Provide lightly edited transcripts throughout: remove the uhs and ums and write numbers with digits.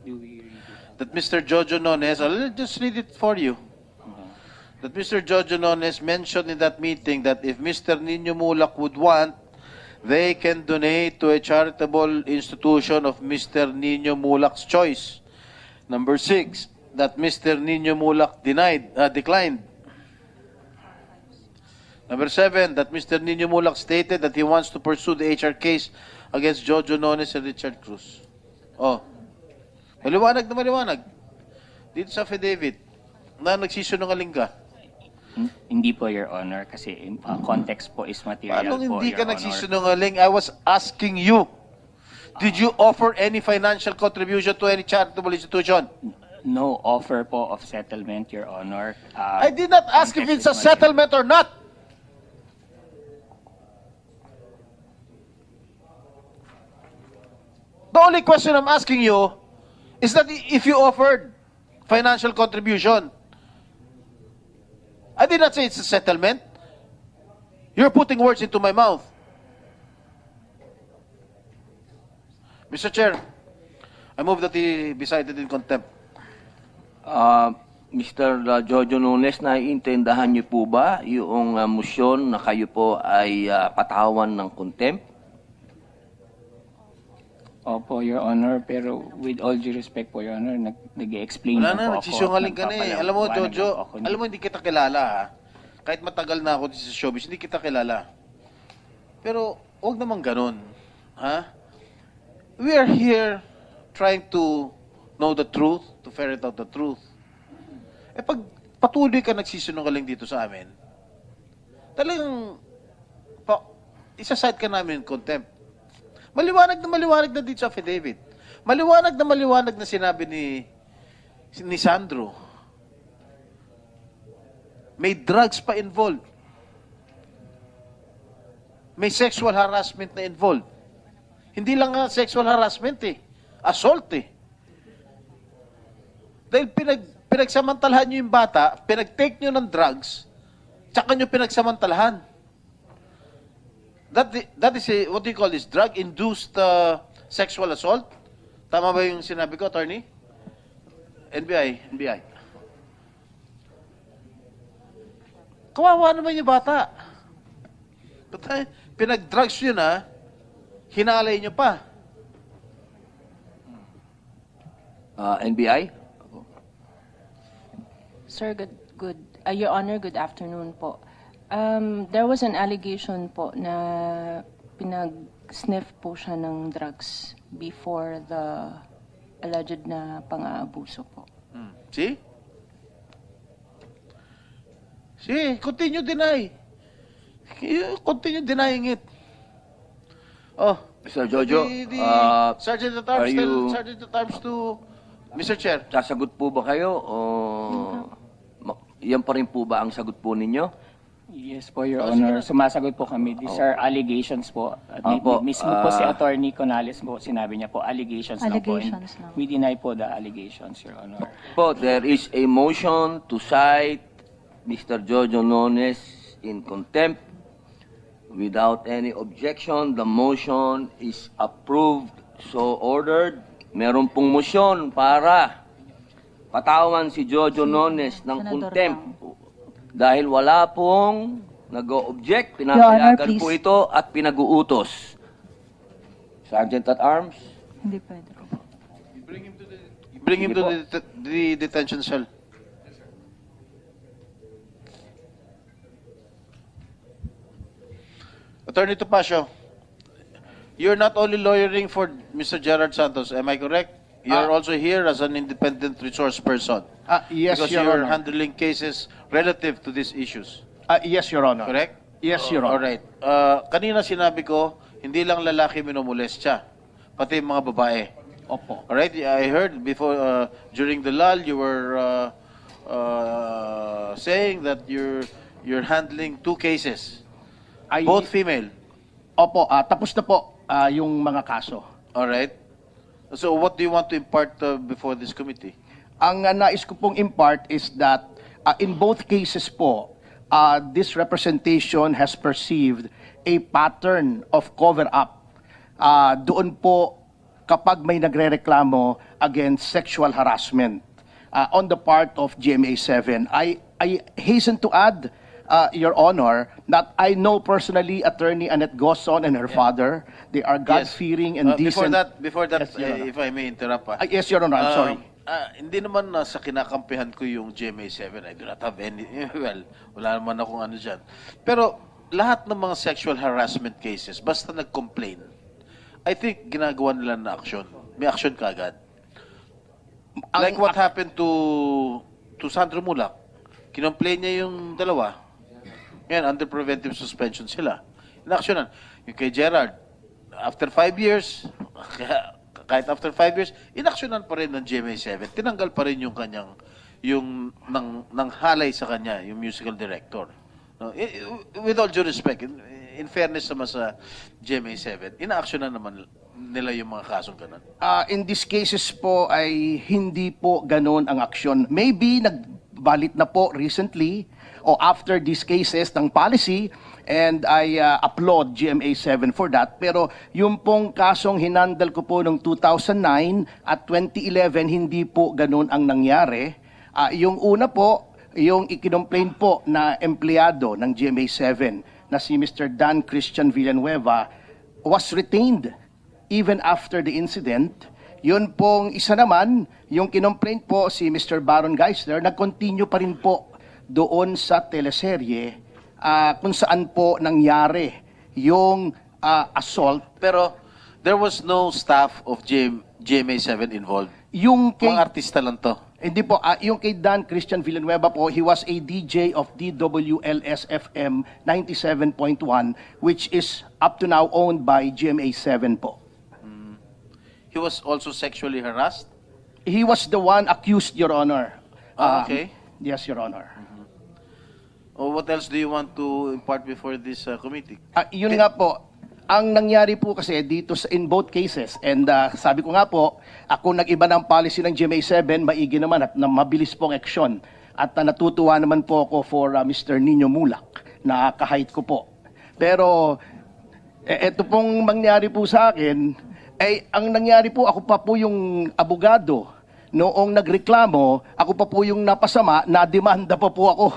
Do we read it? that Mr. Jojo Nones, I'll just read it for you. That Mr. Jojo Nones mentioned in that meeting that if Mr. Nino Mulak would want, they can donate to a charitable institution of Mr. Nino Mulak's choice. Number 6, that Mr. Nino Mulak declined. Number 7, that Mr. Nino Mulak stated that he wants to pursue the HR case against Jojo Nones and Richard Cruz. Oh. Maliwanag na maliwanag. Dito sa affidavit na nagsisunungaling ka. Hindi po, Your Honor, kasi context po is material Paano po, hindi Your ka Honor. nagsisunungaling? I was asking you, did you offer any financial contribution to any charitable institution? No offer po of settlement, Your Honor. I did not ask if it's a Context is settlement or not. The only question I'm asking you is that if you offered financial contribution. I did not say it's a settlement. You're putting words into my mouth. Mr. Chair, I move that he be cited in contempt. Mr. Jojo Nunes, naiintindahan niyo po ba yung motion na kayo po ay patawan ng contempt? Opo, Your Honor, pero with all due respect po, Your Honor, nag-explain Wala na po na, ako. nagsisungaling ka na eh. Alam mo, nagpapaliwanag Jojo, ako. alam mo, hindi kita kilala ha. Kahit matagal na ako sa showbiz, hindi kita kilala. Pero, huwag naman ganun. Ha? We are here trying to know the truth, to ferret out the truth. Eh, pag patuloy ka nagsisungaling dito sa amin, talagang, isa-side ka namin in contempt. Maliwanag na dito sa affidavit. Maliwanag na sinabi ni Sandro. May drugs pa involved. May sexual harassment na involved. Hindi lang nga sexual harassment eh. Assault eh. Dahil pinagsamantalahan nyo yung bata, pinag-take nyo ng drugs, tsaka nyo pinagsamantalahan. That is what do you call this? Drug-induced sexual assault? Tama ba yung sinabi ko, attorney? NBI. Kawawa naman yung bata. Pinag-drugs yun ha, hinalay nyo pa. NBI? Sir, Your Honor, good afternoon po. There was an allegation po na pinag-sniff po siya ng drugs before the alleged na pang-aabuso po. See? Continue deny. Continue denying it. Oh, Mr. Jojo, Sergeant at Arms, are you- Sergeant at Arms to Mr. Chair. sasagot po ba kayo o yan pa rin po ba ang sagot po ninyo? Yes po, Your Honor. Sumasagot po kami. These are allegations po. At Opo, mismo po si Attorney Conales po, sinabi niya po, allegations lang po. And Allegations lang. we deny po the allegations, Your Honor. Po, there is a motion to cite Mr. Jojo Nones in contempt. Without any objection, the motion is approved. So ordered. Meron pong motion para patawan si Jojo Nones ng Senador contempt. Bang. Dahil wala pong nag-o-object, Your Honor, pinapayagan please. po ito at pinag-uutos. Sergeant at Arms. Hindi pwede. Bring him to the detention cell. Attorney Topacio, you're not only lawyering for Mr. Gerard Santos, am I correct? You're also here as an independent resource person. Yes, because Your you're Honor. handling cases relative to these issues. Yes, Your Honor. Correct? Yes, Your All Honor. right. Kanina sinabi ko, hindi lang lalaki minumulestya, pati mga babae. Opo. All right? I heard before, during the lull, you were saying that you're handling 2 cases, both female. Opo, tapos na po yung mga kaso. All right? So what do you want to impart before this committee? Ang nais ko pong impart is that in both cases po, this representation has perceived a pattern of cover-up. Doon po kapag may nagrereklamo against sexual harassment on the part of GMA7. I hasten to add, Your Honor, that I know personally Attorney Annette Gosson and her father. They are God-fearing and decent. Before that, Yes, Your Honor. if I may interrupt. Yes, Your Honor, I'm sorry. Hindi naman sa kinakampihan ko yung GMA7. I do not have any, well, wala naman akong ano dyan. Pero lahat ng mga sexual harassment cases, basta nag-complain, I think ginagawa nila na action. May action kaagad. Like what happened to Sandro Mulak. Kinomplain niya yung dalawa. Yan, under preventive suspension sila. In-actionan. Yung kay Gerard, after 5 years, kahit after 5 years, in-actionan pa rin ng GMA7. Tinanggal pa rin yung kanyang, nang halay sa kanya, yung musical director. No? With all due respect, in fairness naman sa GMA7, ina-actionan naman nila yung mga kasong ganun. In these cases po ay hindi po ganun ang aksyon. Maybe nagbalit na po recently o after these cases ng policy, and I applaud GMA7 for that. Pero yung pong kasong hinandal ko po noong 2009 at 2011, hindi po ganun ang nangyari. Yung una po, yung ikinomplain po na empleyado ng GMA7 na si Mr. Dan Christian Villanueva was retained even after the incident. Yun pong isa naman, yung kinomplain po si Mr. Baron Geisler, nag-continue pa rin po doon sa teleserye kung saan po nangyari yung assault. Pero there was no staff of GMA7 involved. Yung kay, Mga artista lang to. hindi po, yung kay Dan Christian Villanueva po, he was a DJ of DWLS-FM 97.1, which is up to now owned by GMA7 po. He was also sexually harassed? He was the one accused, Your Honor. Okay. Yes, Your Honor. Or what else do you want to impart before this committee? Yun nga po, ang nangyari po kasi dito in both cases, and sabi ko nga po, ako nag-iba ng policy ng GMA7, maigi naman at mabilis pong aksyon. At natutuwa naman po ako for Mr. Nino Mulak, na kahit ko po. Pero, eto pong mangyari po sa akin, ang nangyari po, ako pa po yung abogado. Noong nagreklamo, ako pa po yung napasama, nademanda pa po ako.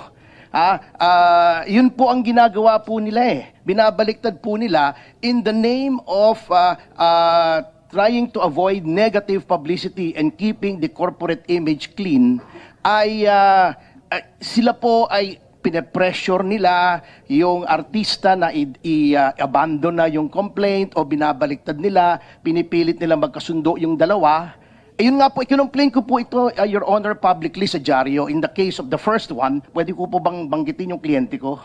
Yun po ang ginagawa po nila eh. Binabaliktad po nila in the name of trying to avoid negative publicity and keeping the corporate image clean, ay sila po ay pinapressure nila yung artista na i-abandon na yung complaint o binabaliktad nila, pinipilit nila magkasundo yung dalawa. Ayun nga po, ikinomplain ko po ito, Your Honor, publicly sa dyaryo. In the case of the first one, pwede ko po bang banggitin yung kliyente ko?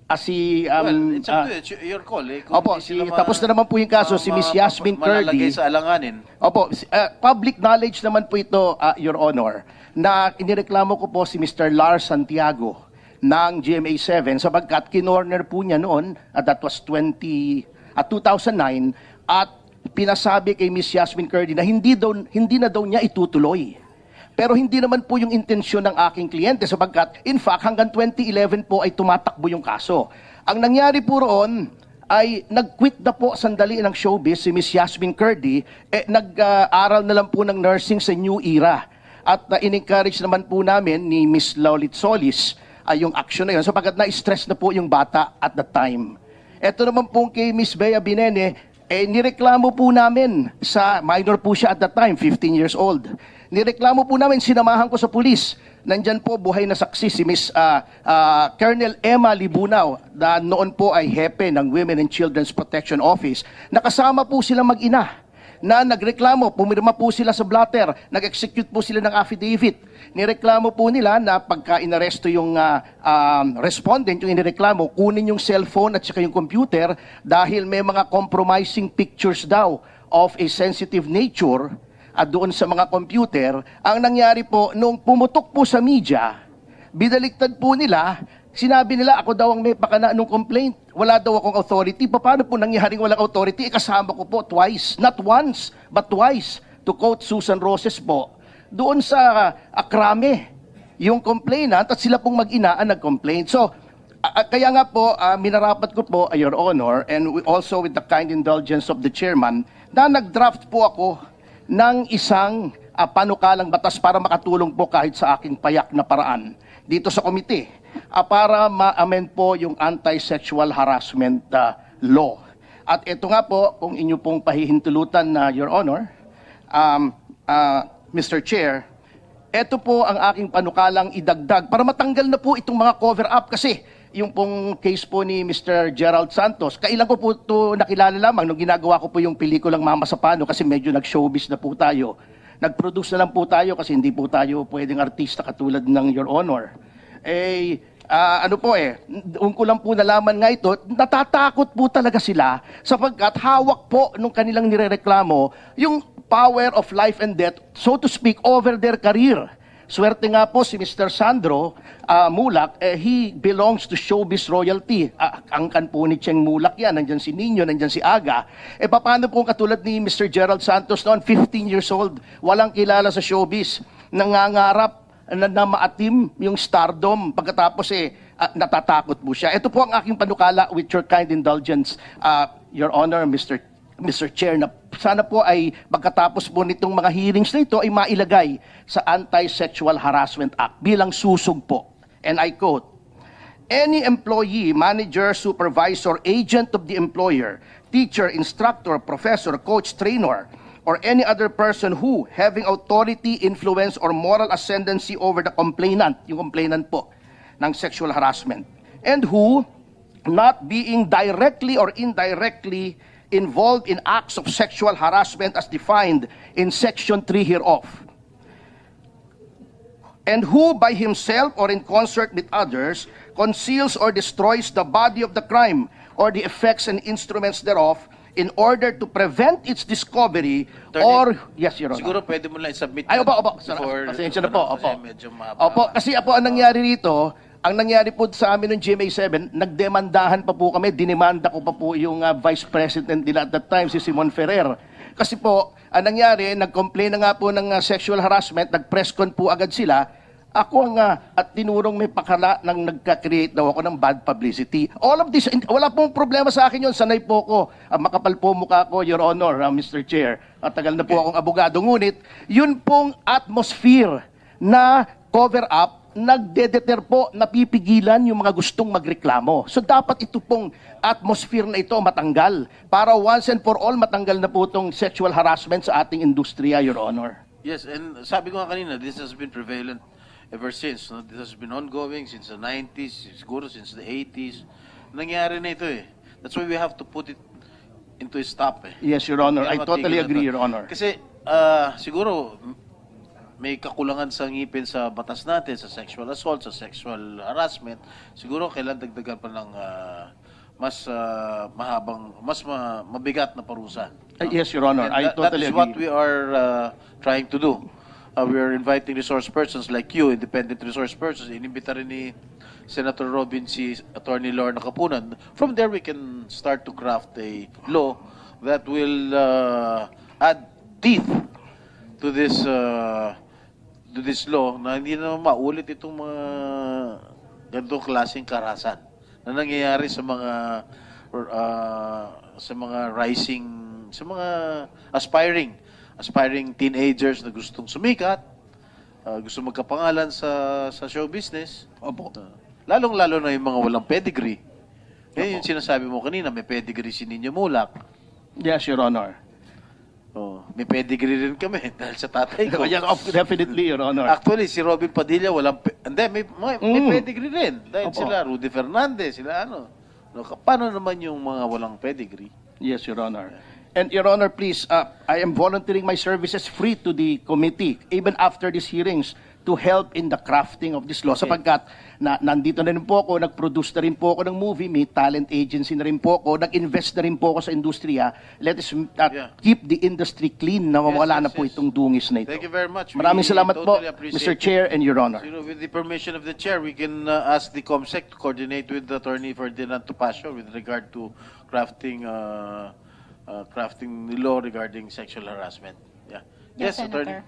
Well, it's up to you. It's your call. Eh. Kung Opo, hindi sila tapos na naman po yung kaso, si Miss Yasmin malalagay Curdy. sa alanganin. Opo, public knowledge naman po ito, Your Honor, na inireklamo ko po si Mr. Lars Santiago ng GMA7 sapagkat kinorner po niya noon, that was 2009, at pinasabi kay Miss Yasmin Curdy na hindi na daw niya itutuloy. Pero hindi naman po yung intensyon ng aking kliyente sapagkat, in fact, hanggang 2011 po ay tumatakbo yung kaso. Ang nangyari po roon ay nag-quit na po sandali ng showbiz si Miss Yasmin Curdy, nag-aral na lang po ng nursing sa New Era. At in-encourage naman po namin ni Miss Laulit Solis yung action na yun sapagkat na-stress na po yung bata at that time. Ito naman po kay Miss Bea Binene, nireklamo po namin sa minor po siya at that time, 15 years old. Nireklamo po namin, sinamahan ko sa pulis. Nandyan po buhay na saksi si Miss Colonel Emma Libunaw na noon po ay hepe ng Women and Children's Protection Office. Nakasama po silang mag-ina na nagreklamo, pumirma po sila sa blatter, nag-execute po sila ng affidavit. Nireklamo po nila na pagka inaresto yung respondent, yung inireklamo, kunin yung cellphone at saka yung computer dahil may mga compromising pictures daw of a sensitive nature at doon sa mga computer. Ang nangyari po, nung pumutok po sa media, binaliktad po nila, sinabi nila ako daw ang may pakana nung complaint. Wala daw akong authority. Paano po nangyaring walang authority? Kasama ko po twice. Not once, but twice. To quote Susan Roses po, doon sa Akrame, yung complainant at sila pong mag-ina ang nag-complain. So, kaya nga po, minarapat ko po, Your Honor, and also with the kind indulgence of the chairman, na nag-draft po ako ng isang panukalang batas para makatulong po kahit sa aking payak na paraan dito sa komite para ma-amend po yung anti-sexual harassment law. At ito nga po, kung inyo pong pahihintulutan na Your Honor, Mr. Chair, ito po ang aking panukalang idagdag para matanggal na po itong mga cover-up kasi yung pong case po ni Mr. Gerald Santos, kailan ko po ito nakilala lamang nung ginagawa ko po yung pelikulang Mama sa Pano kasi medyo nag-showbiz na po tayo. Nag-produce na lang po tayo kasi hindi po tayo pwedeng artista katulad ng Your Honor. Doon ko lang po nalaman nga ito, natatakot po talaga sila sapagkat hawak po nung kanilang nirereklamo yung power of life and death, so to speak, over their career. Swerte nga po si Mr. Sandro Mulak, he belongs to showbiz royalty. Angkan po ni Cheng Mulak yan, nandyan si Nino, nandyan si Aga. Paano po katulad ni Mr. Gerald Santos noon, 15 years old, walang kilala sa showbiz, nangangarap na maatim yung stardom, pagkatapos natatakot po siya. Ito po ang aking panukala with your kind indulgence, Your Honor, Mr. Chair, na sana po ay pagkatapos po nitong mga hearings na ito ay mailagay sa Anti-Sexual Harassment Act bilang susog po. And I quote, "Any employee, manager, supervisor, agent of the employer, teacher, instructor, professor, coach, trainer, or any other person who, having authority, influence, or moral ascendancy over the complainant," yung complainant po ng sexual harassment, "and who, not being directly or indirectly involved in acts of sexual harassment as defined in Section 3 hereof, and who by himself or in concert with others conceals or destroys the body of the crime or the effects and instruments thereof in order to prevent its discovery or..." Yes, Your Honor. Siguro pwede mo lang i-submit. Ay, opo. Pasensya na po, opo. Opo, kasi po ang nangyari rito, ang nangyari po sa amin ng GMA7, nagdemandahan pa po kami, dinemanda ko pa po yung Vice President nila at that time, si Simon Ferrer. Kasi po, ang nangyari, nag-complain na nga po ng sexual harassment, nag-press con po agad sila. Ako at tinurong may pakala nang nagka-create daw ako ng bad publicity. All of this, wala pong problema sa akin yun. Sanay po ko. Makapal po mukha ko, Your Honor, Mr. Chair. At tagal na po akong abogado. Ngunit, yun pong atmosphere na cover-up, nagdedeter po, napipigilan yung mga gustong magreklamo. So dapat ito pong atmosphere na ito matanggal para once and for all matanggal na po itong sexual harassment sa ating industriya, Your Honor. Yes, and sabi ko nga kanina, this has been prevalent ever since. No? This has been ongoing since the 90s, siguro since the 80s. Nangyari na ito That's why we have to put it into a stop Yes, Your Honor. I Kaya totally matigil na agree, to. Your Honor. Kasi siguro may kakulangan sa ngipin sa batas natin, sa sexual assault, sa sexual harassment. Siguro kailan dagdagan pa ng mas mabigat na parusa. Yes, Your Honor. And I totally that is agree. what we are trying to do. We are inviting resource persons like you, independent resource persons. Inimbita rin ni Senator Robin si Attorney Lorna Kapunan. From there, we can start to craft a law that will add teeth to this law na hindi na maulit itong mga ganitong klaseng karahasan na nangyayari sa mga aspiring teenagers na gustong sumikat, gusto magkapangalan sa show business. Opo. Lalong-lalo na yung mga walang pedigree. Yung sinasabi mo kanina, may pedigree si Nino Mulak. Yes, Your Honor. May pedigree rin kami dahil sa tatay ko. Yeah, definitely, Your Honor. Actually, si Robin Padilla may pedigree rin. Dahil Opo. sila, Rudy Fernandez, sila paano naman yung mga walang pedigree? Yes, Your Honor. And Your Honor, please, I am volunteering my services free to the committee, even after these hearings, to help in the crafting of this law. Sapagkat nandito na rin po ako, nag-produce na rin po ako ng movie, may talent agency na rin po ako, nag-invest na rin po ako sa industriya. Let us keep the industry clean na mawala na po itong dungis na ito. Thank you very much. Maraming We salamat po, totally appreciate Mr. Chair and Your Honor. With the permission of the chair, we can ask the COMSEC to coordinate with Attorney Ferdinand Topacio with regard to crafting the law regarding sexual harassment. Yeah. Yes, Attorney.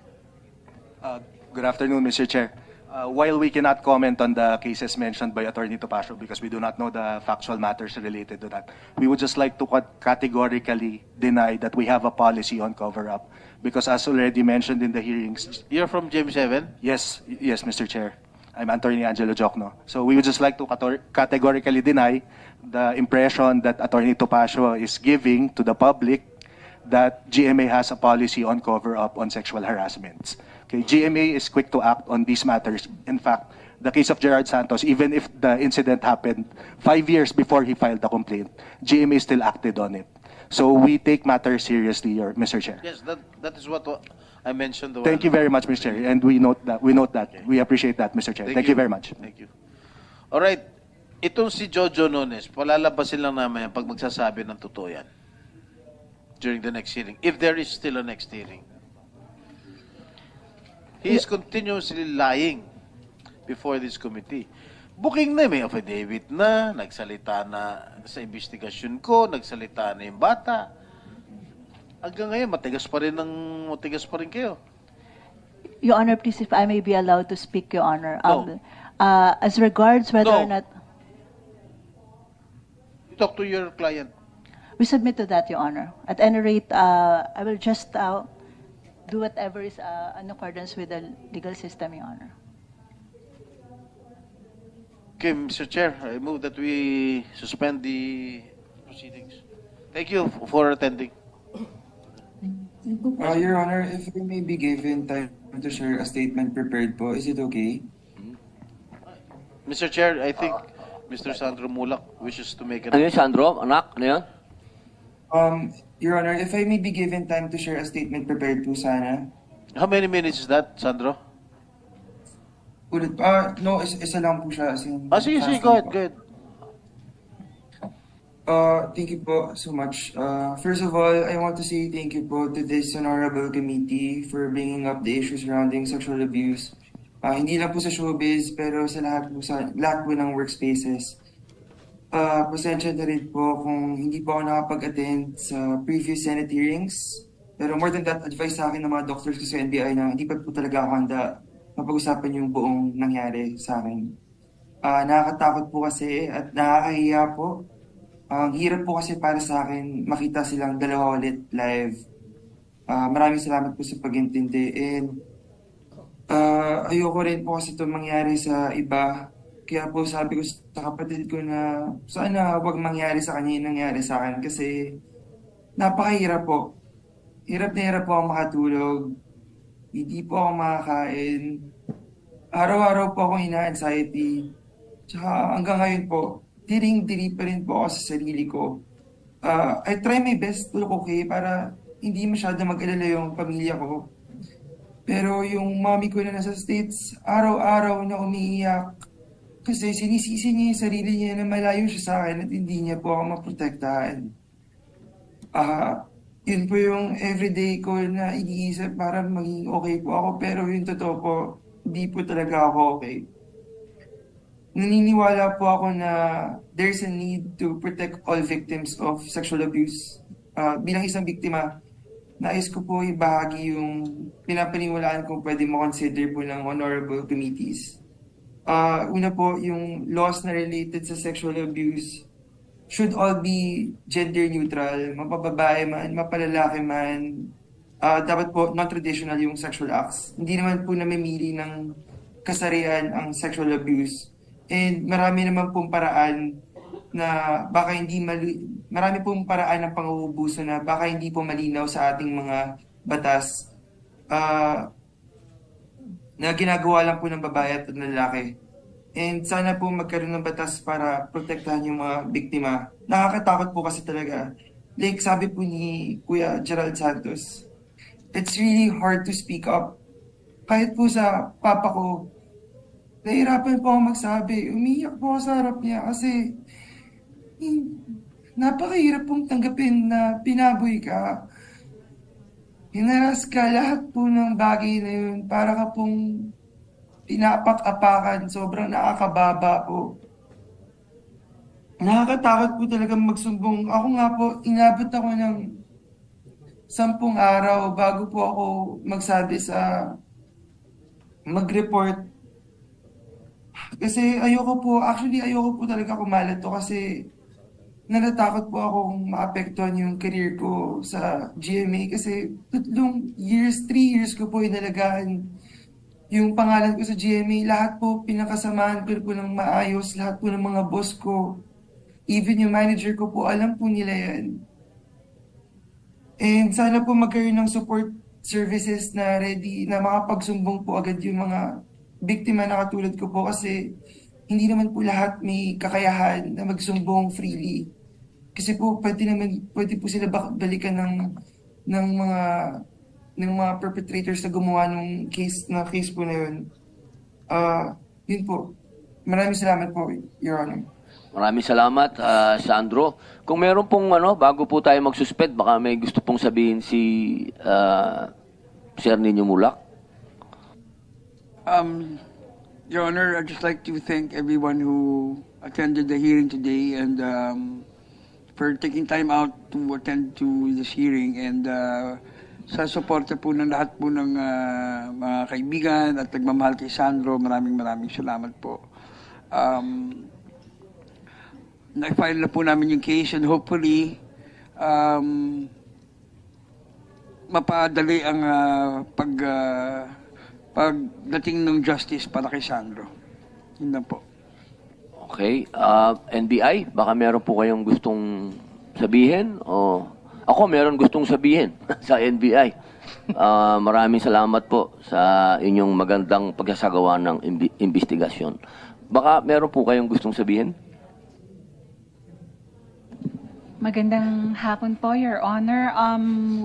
Senator. Good afternoon, Mr. Chair. While we cannot comment on the cases mentioned by Attorney Topacio because we do not know the factual matters related to that, we would just like to categorically deny that we have a policy on cover-up because as already mentioned in the hearings, You're from GM7? yes, Mr. Chair, I'm Attorney Angelo Jocno. So we would just like to categorically deny the impression that Attorney Topacio is giving to the public that GMA has a policy on cover-up on sexual harassments. Okay, GMA is quick to act on these matters. In fact, the case of Gerard Santos, even if the incident happened 5 years before he filed the complaint, GMA still acted on it. So we take matters seriously, Mr. Chair. Yes, that is what I mentioned. Thank you very much, Mr. Chair, and we note that. Okay. We appreciate that, Mr. Chair. Thank you very much. Thank you. All right. Itong si Jojo Nones, palalabasin lang namin yan pag magsasabi ng totoo yan during the next hearing, if there is still a next hearing. He is continuously lying before this committee. Booking na, may affidavit na, nagsalita na sa investigasyon ko, nagsalita na yung bata. Hanggang ngayon, matigas pa rin kayo. Your Honor, please, if I may be allowed to speak, Your Honor. No. As regards whether No. or not You talk to your client. we submit to that, Your Honor. At any rate, I will just do whatever is in accordance with the legal system, Your Honor. Okay, Mr. Chair, I move that we suspend the proceedings. Thank you for attending. Your Honor, if we may be given time to share a statement prepared po, is it okay? Mr. Chair, I think Mr. Sandro Mulak wishes to make Ano yun, Sandro? Anak? Ano yun? Your Honor, if I may be given time to share a statement prepared po sana. How many minutes is that, Sandro? Ulit, no, isa lang po siya. As in, Sige, fasting go ahead, po. go ahead. Thank you po so much. First of all, I want to say thank you po to this honorable committee for bringing up the issues surrounding sexual abuse. Hindi lang po sa showbiz, pero sa lahat po ng workspaces. Pasensya na rin po kung hindi po ako nakapag-attend sa previous Senate hearings. Pero more than that, advice sa akin ng mga doctors ko sa NBI na hindi pa po talaga ako handa mapag-usapan yung buong nangyari sa akin. Nakakatakot po kasi at nakakahiya po. Ang hirap po kasi para sa akin makita silang dalawa ulit live. Maraming salamat po sa pag-intindi. And ayoko rin po kasi ito mangyari sa iba. Kaya po sabi ko sa kapatid ko na sana huwag mangyari sa kanya yung nangyari sa akin kasi napakahirap po. Hirap na hirap po ako makatulog. Hindi po ako makakain. Araw-araw po akong ina-anxiety. Tsaka hanggang ngayon po, diring-diri pa rin po ako sa sarili ko. I try my best to look okay para hindi masyado mag-alala yung pamilya ko. Pero yung mommy ko na nasa States, araw-araw na umiiyak. Kasi sinisisi niya yung sarili niya na malayo siya sa akin at hindi niya po ako maprotektahan. Yun po yung everyday ko na iniisip para maging okay po ako. Pero yung totoo po, hindi po talaga ako okay. Naniniwala po ako na there's a need to protect all victims of sexual abuse. Bilang isang biktima, nais ko po ibahagi yung pinapaniwalaan kung pwede mo-consider po ng honorable committees. Una po, yung laws na related sa sexual abuse should all be gender neutral, mapababae man, mapalalaki man. Dapat po non-traditional yung sexual acts. Hindi naman po namimili ng kasarian ang sexual abuse. And marami naman pong paraan na baka marami pong paraan ng panguubuso na baka hindi po malinaw sa ating mga batas na ginagawa lang po ng babae at ng lalaki. And sana po magkaroon ng batas para protektahan yung mga biktima. Nakakatakot po kasi talaga. Like sabi po ni Kuya Gerald Santos, it's really hard to speak up. Kahit po sa papa ko, nahirapan po ako magsabi. Umiyak po ako sa harap niya kasi napakahirap pong tanggapin na pinaboy ka. Hinaras ka lahat po ng bagay na yun. Para ka pong pinapak-apakan. Sobrang nakakababa po. Nakakatakot po talaga magsumbong. Ako nga po, inabot ako ng 10 araw bago po ako magsabi sa mag-report Kasi ayoko po talaga kumalat to kasi natatakot po akong maapektuhan yung career ko sa GMA kasi 3 years ko po inalagaan yung pangalan ko sa GMA. Lahat po pinakasamahan ko po ng maayos, lahat po ng mga boss ko, even yung manager ko po, alam po nila yan. And sana po magkaroon ng support services na ready na makapagsumbong po agad yung mga biktima na katulad ko po kasi hindi naman po lahat may kakayahan na magsumbong freely. Kasi po pwede po sila balikan ng mga perpetrators na gumawa ng case po na yun. Yun po. Maraming salamat po, Your Honor. Maraming salamat, Sandro. Kung meron pong bago po tayo mag-suspend, baka may gusto pong sabihin si Sir Nino Mulak. Your Honor, I'd just like to thank everyone who attended the hearing today and for taking time out to attend to this hearing and sa suporta po ng lahat po ng mga kaibigan at nagmamahal kay Sandro, maraming salamat po. Na-file na po namin yung case and hopefully mapadali ang pagdating ng justice para kay Sandro. Yun lang po. Okay. NBI, baka meron po kayong gustong sabihin? O ako meron gustong sabihin sa NBI. Maraming salamat po sa inyong magandang pagsasagawa ng investigasyon. Baka meron po kayong gustong sabihin? Magandang hapon po, Your Honor.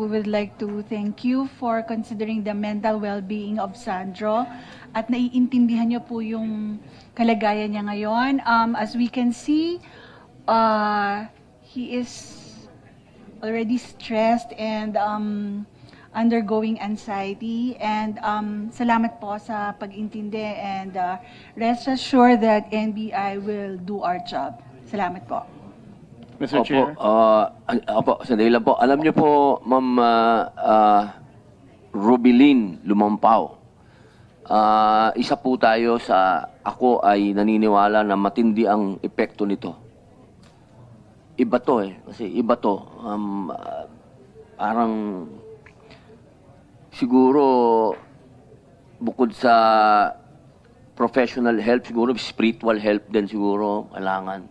We would like to thank you for considering the mental well-being of Sandro at naiintindihan niyo po yung kalagayan niya ngayon. As we can see, he is already stressed and undergoing anxiety. And salamat po sa pag-intindi and rest assured that NBI will do our job. Salamat po. Mr. Chair. Opo, sandali lang po. Alam niyo po, Ma'am Rubilin Lumampao, isa po tayo ako ay naniniwala na matindi ang epekto nito. Iba to kasi iba to. Parang siguro bukod sa professional help, siguro spiritual help din siguro kailangan.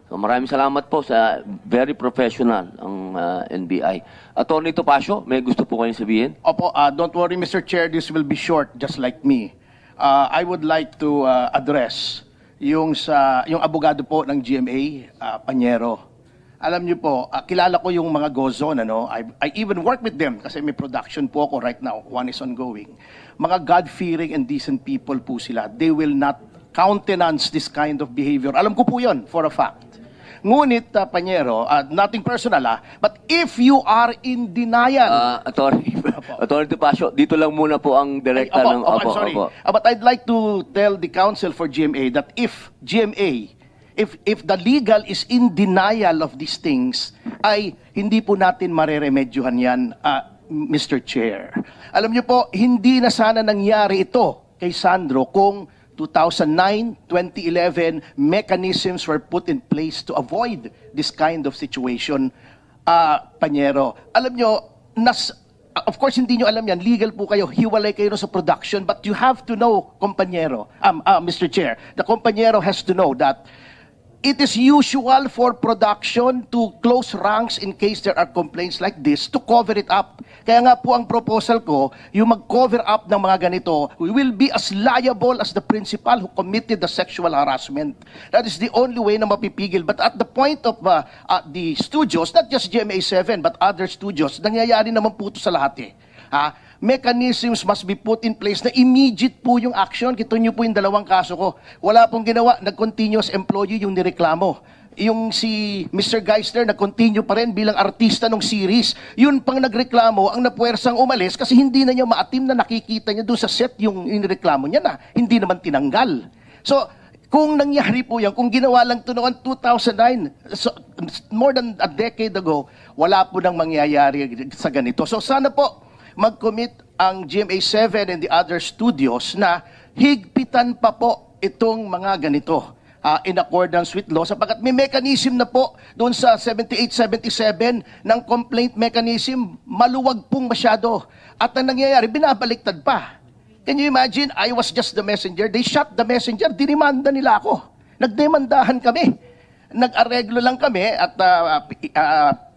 So maraming salamat po sa very professional ang NBI. Attorney Topacio, may gusto po kayong sabihin? Opo, don't worry, Mr. Chair, this will be short, just like me. I would like to address yung abogado po ng GMA, Panyero. Alam niyo po, kilala ko yung mga Gozon, I even work with them kasi may production po ako right now, one is ongoing. Mga God-fearing and decent people po sila. They will not countenance this kind of behavior. Alam ko po yun, for a fact. Ngunit, Panyero, nothing personal, but if you are in denial... Attorney Topacio, dito lang muna po ang direkta ng... I'm sorry. But I'd like to tell the counsel for GMA that if GMA, if the legal is in denial of these things, ay hindi po natin mareremedyohan yan, Mr. Chair. Alam niyo po, hindi na sana nangyari ito kay Sandro kung 2009, 2011, mechanisms were put in place to avoid this kind of situation, Panyero. Alam nyo, of course, hindi nyo alam yan, legal po kayo, hiwalay kayo sa production, but you have to know, Kompanyero, Mr. Chair, the Kompanyero has to know that it is usual for production to close ranks in case there are complaints like this to cover it up. Kaya nga po ang proposal ko, yung mag-cover up ng mga ganito, we will be as liable as the principal who committed the sexual harassment. That is the only way na mapipigil. But at the point of the studios, not just GMA7, but other studios, nangyayari naman po ito sa lahat mechanisms must be put in place na immediate po yung action. Kito nyo po yung dalawang kaso ko. Wala pong ginawa, nag-continuous employee yung nireklamo. Yung si Mr. Geisler, nag-continue pa rin bilang artista ng series. Yun pang nagreklamo, ang napuwersang umalis kasi hindi na niya maatim na nakikita niya doon sa set yung nireklamo niya na hindi naman tinanggal. So, kung nangyari po yan, kung ginawa lang ito noong 2009, so, more than a decade ago, wala po nang mangyayari sa ganito. So, sana po, mag-commit ang GMA7 and the other studios na higpitan pa po itong mga ganito in accordance with law sapagkat may mechanism na po doon sa 78-77 ng complaint mechanism, maluwag pong masyado. At ang nangyayari, binabaliktad pa. Can you imagine? I was just the messenger. They shot the messenger. Dinimanda nila ako. Nagdemandahan kami. Nag-areglo lang kami at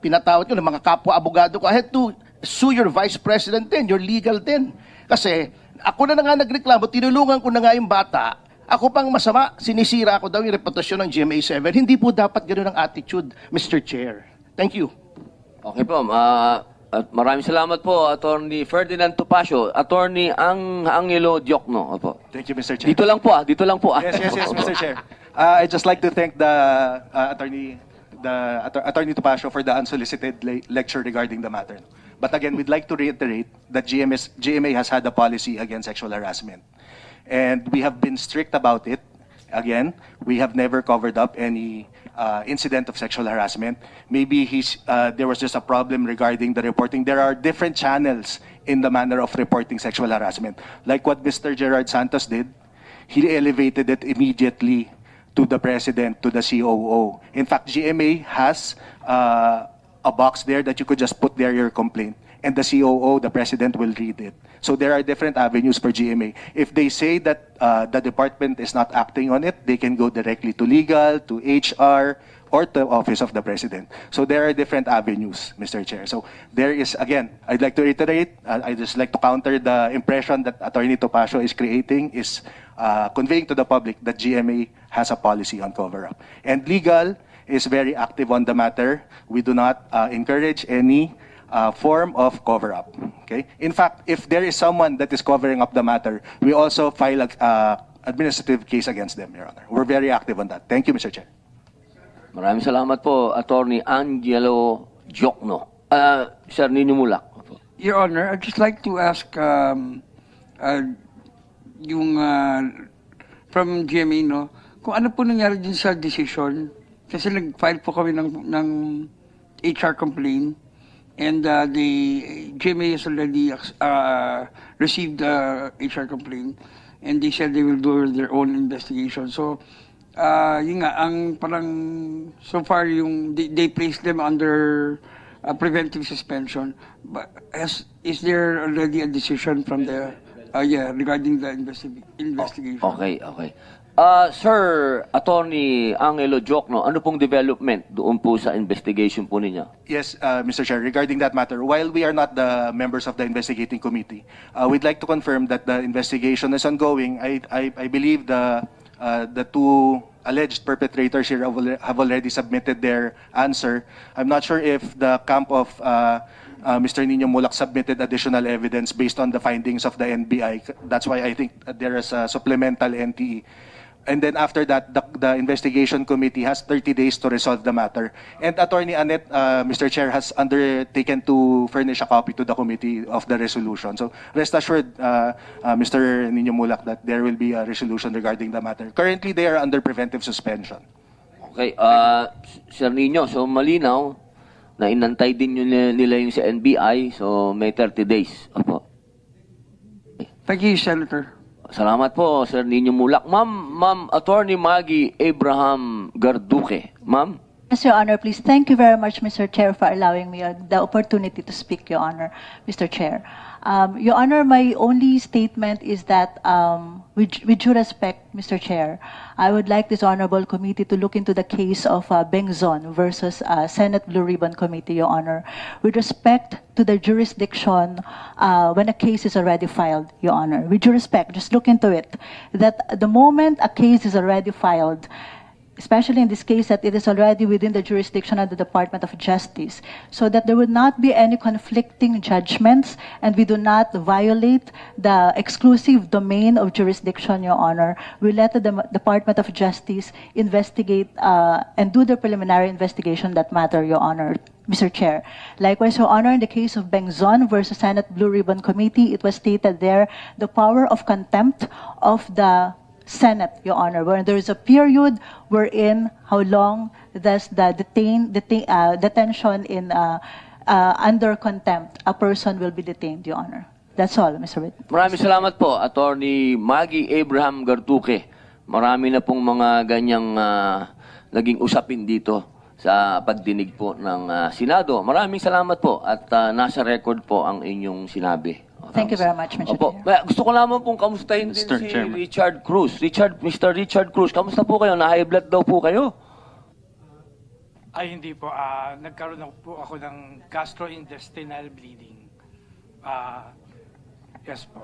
pinatawad ko ng mga kapwa-abogado ko. I had to sue your vice president din, your legal din. Kasi ako na nga nagreklamo, tinulungan ko na nga yung bata. Ako pang masama, sinisira ko daw yung reputasyon ng GMA7. Hindi po dapat ganoon ang attitude, Mr. Chair. Thank you. Okay po. At maraming salamat po, Attorney Ferdinand Topacio. Attorney Angelo Diokno. Opo. Thank you, Mr. Chair. Dito lang po ah. Dito lang po ah. Yes, Mr. Chair. I'd just like to thank the Attorney Topacio for the unsolicited lecture regarding the matter. But again, we'd like to reiterate that GMA has had a policy against sexual harassment. And we have been strict about it. Again, we have never covered up any incident of sexual harassment. Maybe there was just a problem regarding the reporting. There are different channels in the manner of reporting sexual harassment. Like what Mr. Gerard Santos did, he elevated it immediately to the President, to the COO. In fact, GMA has a box there that you could just put there your complaint. And the COO, the President, will read it. So there are different avenues for GMA. If they say that the department is not acting on it, they can go directly to legal, to HR, or to Office of the President. So there are different avenues, Mr. Chair. So there is, again, I'd like to reiterate, I'd just like to counter the impression that Attorney Topacio is creating, is conveying to the public that GMA has a policy on cover-up. And legal is very active on the matter. We do not encourage any form of cover-up. Okay? In fact, if there is someone that is covering up the matter, we also file an administrative case against them, Your Honor. We're very active on that. Thank you, Mr. Chair. Maraming salamat po, Attorney Angelo Diokno. Sir Nino Mulak. Your Honor, I'd just like to ask from GMA, no, kung ano po nangyari din sa decision, kasi nag-file po kami ng HR complaint, and the GMA has already received the HR complaint, and they said they will do their own investigation. So, yun nga, ang parang, so far, they placed them under preventive suspension. But is there already a decision from the, regarding the investigation? Okay. Sir, Attorney Angelo Diokno, ano pong development doon po sa investigation po ninyo? Yes, Mr. Chair, regarding that matter, while we are not the members of the investigating committee, we'd like to confirm that the investigation is ongoing. I believe the two alleged perpetrators here have already submitted their answer. I'm not sure if the camp of Mr. Nino Mulak submitted additional evidence based on the findings of the NBI. That's why I think there is a supplemental NTE. And then after that, the investigation committee has 30 days to resolve the matter. And Attorney Annette, Mr. Chair, has undertaken to furnish a copy to the committee of the resolution. So rest assured, Mr. Nino Mulak, that there will be a resolution regarding the matter. Currently, they are under preventive suspension. Okay, Sir Nino, so malinaw na inantay din nila yung sa NBI, so may 30 days. Opo. Thank you, Senator. Salamat po, Sir Nino Mulak. Ma'am, Attorney Maggie Abraham Garduque. Ma'am? Yes, Your Honor, please. Thank you very much, Mr. Chair, for allowing me the opportunity to speak, Your Honor, Mr. Chair. Your Honor, my only statement is that, with due respect, Mr. Chair, I would like this honorable committee to look into the case of Bengzon versus Senate Blue Ribbon Committee, Your Honor, with respect to the jurisdiction when a case is already filed, Your Honor. With due respect, just look into it. That the moment a case is already filed, especially in this case that it is already within the jurisdiction of the Department of Justice, so that there would not be any conflicting judgments and we do not violate the exclusive domain of jurisdiction, Your Honor. We let the Department of Justice investigate and do the preliminary investigation that matter, Your Honor. Mr. Chair. Likewise, Your Honor, in the case of Bengzon versus Senate Blue Ribbon Committee, it was stated there the power of contempt of the Senate, Your Honor, where there is a period wherein how long does the detention in under contempt a person will be detained, Your Honor. That's all, Mr. Witness. Maraming salamat po, Attorney Maggie Abraham Gartuque. Marami na pong mga ganyang naging usapin dito sa pagdinig po ng Senado. Maraming salamat po at nasa record po ang inyong sinabi. Thank you very much, Mr. Opo. Chair. Gusto ko lamang pong kamustahin din Mr. si Chairman. Richard Cruz. Mr. Richard Cruz, kamusta po kayo? Na-high blood daw po kayo? Ay, hindi po. Nagkaroon po ako ng gastrointestinal bleeding. Yes po.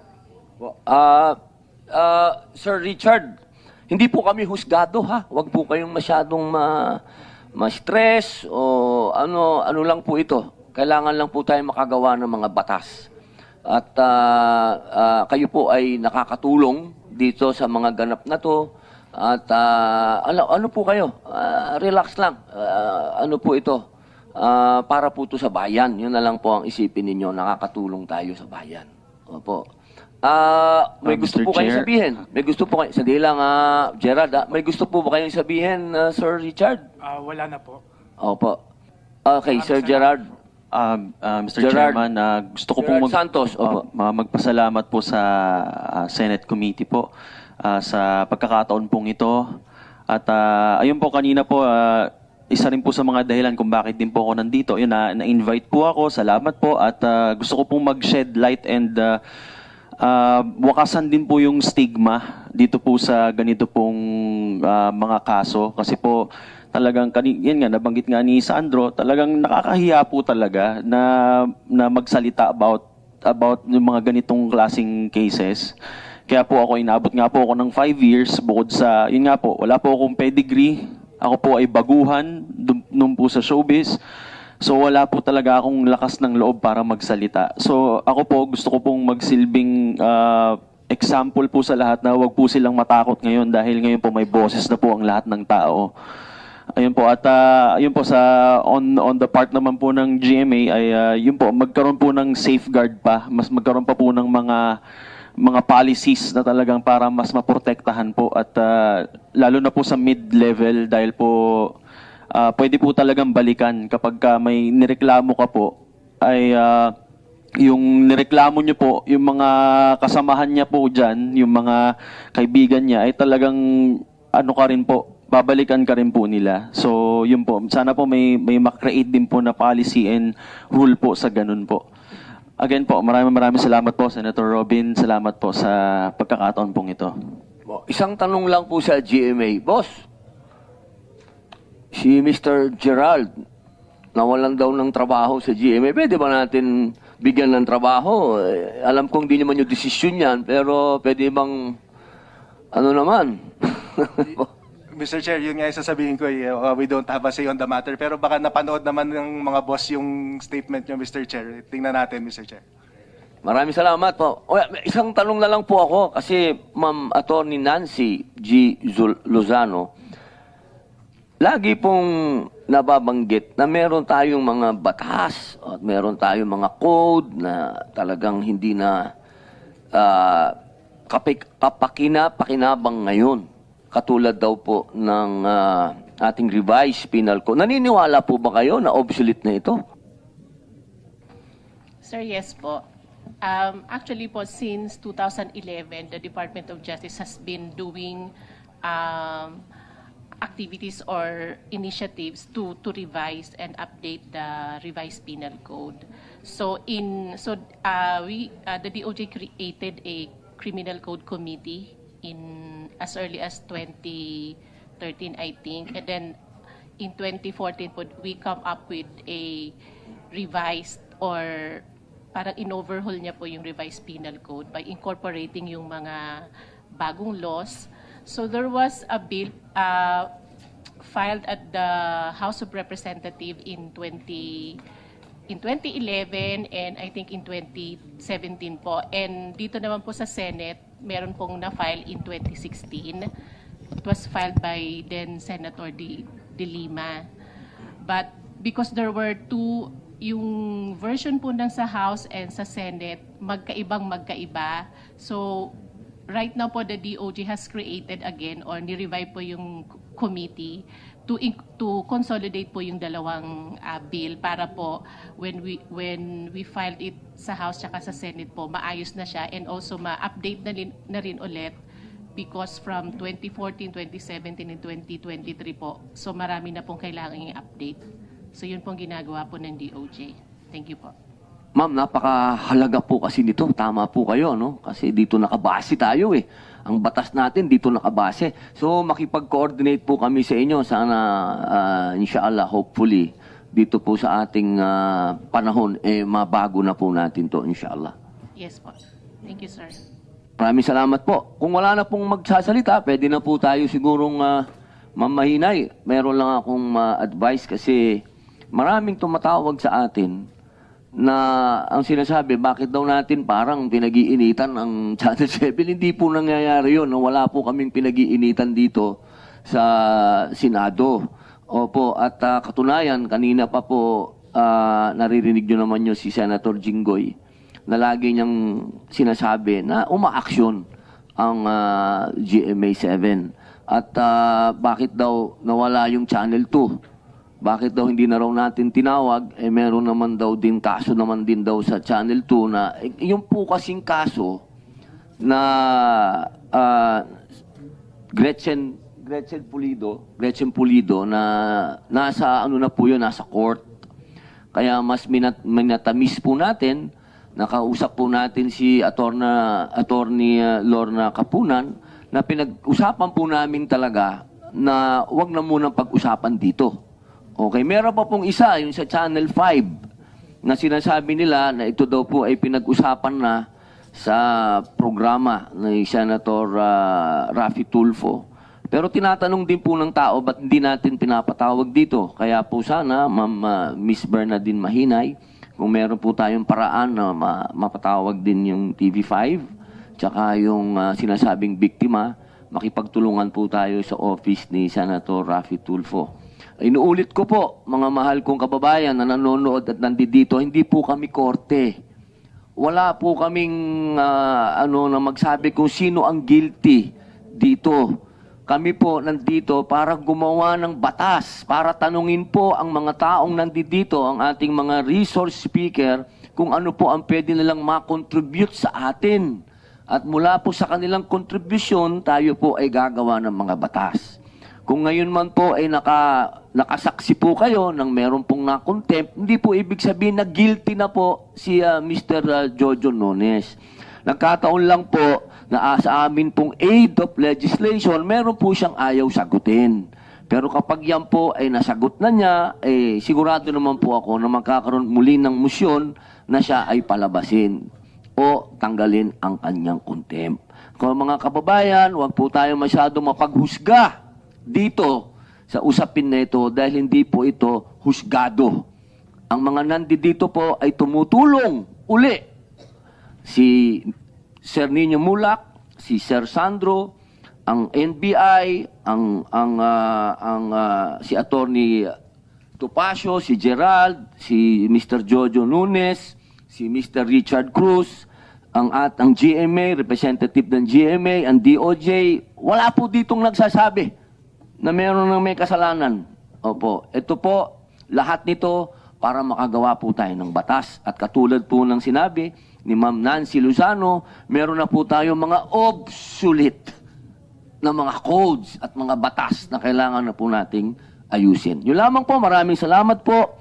Sir Richard, hindi po kami husgado ha. Huwag po kayong masyadong ma-stress o ano lang po ito. Kailangan lang po tayo makagawa ng mga batas. At kayo po ay nakakatulong dito sa mga ganap na to. At ano po kayo? Relax lang. Ano po ito? Para po ito sa bayan. Yun na lang po ang isipin ninyo. Nakakatulong tayo sa bayan. Opo. May gusto Mr. po kayong Chair. sabihin? May gusto po kayo? Sandali lang, Gerald. May gusto po ba kayong sabihin, Sir Richard? Wala na po. Opo. Okay, Sir Gerard. Mr. Gerard. Chairman, gusto ko Gerard pong Santos, opo. magpasalamat po sa Senate Committee po sa pagkakataon pong ito. At ayun po kanina po, isa rin po sa mga dahilan kung bakit din po ako nandito. Yun, na-invite po ako, salamat po. At gusto ko pong mag-shed light and wakasan din po yung stigma dito po sa ganito pong mga kaso. Kasi po, talagang, yan nga, nabanggit nga ni Sandro, talagang nakakahiya po talaga na magsalita about yung mga ganitong klaseng cases. Kaya po ako, inabot nga po ako ng 5 years, bukod sa, yun nga po, wala po akong pedigree, ako po ay baguhan, nung po sa showbiz. So wala po talaga akong lakas ng loob para magsalita. So ako po, gusto ko pong magsilbing example po sa lahat na wag po silang matakot ngayon dahil ngayon po may boses na po ang lahat ng tao. Ayun po, at ayun po sa on the part naman po ng GMA ay yun po, magkaroon po ng safeguard pa, mas magkaroon pa po ng mga policies na talagang para mas maprotektahan po at lalo na po sa mid-level dahil po pwede po talagang balikan kapag may nireklamo ka po ay yung nireklamo niyo po, yung mga kasamahan niya po dyan, yung mga kaibigan niya ay talagang ano ka rin po, babalikan ka rin po nila. So, yun po. Sana po may makreate din po na policy and rule po sa ganun po. Again po, maraming salamat po, Senator Robin. Salamat po sa pagkakataon pong ito. Isang tanong lang po sa GMA. Boss, si Mr. Gerald, nawalan daw ng trabaho sa GMA. Pwede ba natin bigyan ng trabaho? Alam kong di naman yung desisyon yan, pero pwede bang ano naman? Mr. Chair, yun nga yung sasabihin ko, we don't have a say on the matter. Pero baka napanood naman ng mga boss yung statement nyo, Mr. Chair. Tingnan natin, Mr. Chair. Maraming salamat po. Isang tanong na lang po ako kasi Ma'am Attorney Nancy G. Lozano, lagi pong nababanggit na meron tayong mga batas at meron tayong mga code na talagang hindi na pakinabang ngayon. Katulad daw po ng ating revised penal code. Naniniwala po ba kayo na obsolete na ito? Sir, yes po. Actually po, since 2011, the Department of Justice has been doing activities or initiatives to revise and update the revised penal code. So the DOJ created a criminal code committee in as early as 2013, I think, and then in 2014 we come up with a revised or parang in-overhaul niya po yung revised penal code by incorporating yung mga bagong laws. So there was a bill filed at the House of Representatives in 2011 and I think in 2017 po. And dito naman po sa Senate, meron pong na-file in 2016. It was filed by then Senator De Lima. But because there were two, yung version po ng sa House and sa Senate, magkaiba. So right now po the DOJ has created again or ni-revive po yung committee to consolidate po yung dalawang bill para po when we filed it sa House tsaka sa Senate po maayos na siya, and also ma-update na rin ulit because from 2014, 2017, and 2023 po. So marami na pong kailangan i-update. So yun pong ginagawa po ng DOJ. Thank you po. Ma'am, napakahalaga po kasi nito. Tama po kayo, no? Kasi dito nakabase tayo eh. Ang batas natin dito nakabase. So makipag-coordinate po kami sa inyo. Sana, inshallah, hopefully, dito po sa ating panahon, mabago na po natin to, inshallah. Yes po. Thank you, sir. Maraming salamat po. Kung wala na pong magsasalita, pwede na po tayo sigurong mamahinay. Meron lang akong advice kasi maraming tumatawag sa atin na ang sinasabi, bakit daw natin parang pinag-iinitan ang Channel 7? Hindi po nangyayari yun. Wala po kaming pinag-iinitan dito sa Senado. Opo, at katunayan, kanina pa po naririnig nyo naman nyo si Senator Jinggoy na lagi niyang sinasabi na umaaksyon ang GMA7. At bakit daw nawala yung Channel 2? Bakit daw hindi na raw natin tinawag? Meron naman daw din kaso naman din daw sa Channel 2 na yung po kasing kaso na Gretchen Pulido na nasa ano na po yun, nasa court. Kaya mas minatamis po natin. Nakausap po natin si Attorney Lorna Kapunan na pinag-usapan po namin talaga na wag na munang pag-usapan dito. Okay, meron pa pong isa, yung sa Channel 5, na sinasabi nila na ito daw po ay pinag-usapan na sa programa ni Senator Raffy Tulfo. Pero tinatanong din po ng tao, ba't hindi natin pinapatawag dito? Kaya po sana, Ma'am Miss Bernadine Mahinay, kung meron po tayong paraan na mapatawag din yung TV5, tsaka yung sinasabing biktima, makipagtulungan po tayo sa office ni Senator Raffy Tulfo. Inuulit ko po, mga mahal kong kababayan na nanonood at nandito, hindi po kami korte. Wala po kaming na magsabi kung sino ang guilty dito. Kami po nandito para gumawa ng batas, para tanungin po ang mga taong nandito, ang ating mga resource speaker, kung ano po ang pwede nilang makontribute sa atin. At mula po sa kanilang kontribusyon, tayo po ay gagawa ng mga batas. Kung ngayon man po ay nakasaksi po kayo ng meron pong na-contempt, hindi po ibig sabihin na guilty na po si Mr. Jojo Nones. Nagkataon lang po na sa amin pong aid of legislation, meron po siyang ayaw sagutin. Pero kapag yan po ay nasagot na niya, sigurado naman po ako na magkakaroon muli ng motion na siya ay palabasin o tanggalin ang kanyang contempt. Kung mga kababayan, huwag po tayo masyado mapaghusga dito sa usapin na ito dahil hindi po ito husgado. Ang mga nandito po ay tumutulong uli. Si Sir Nino Mulak, si Sir Sandro, ang NBI, si Attorney Topacio, si Gerald, si Mr. Jojo Nunes, si Mr. Richard Cruz, ang GMA, representative ng GMA, ang DOJ, wala po ditong nagsasabi na meron ng may kasalanan. Opo, ito po, lahat nito para makagawa po tayo ng batas. At katulad po ng sinabi ni Ma'am Nancy Luzano, meron na po tayo mga obsolete na mga codes at mga batas na kailangan na po nating ayusin. Yun lamang po, maraming salamat po.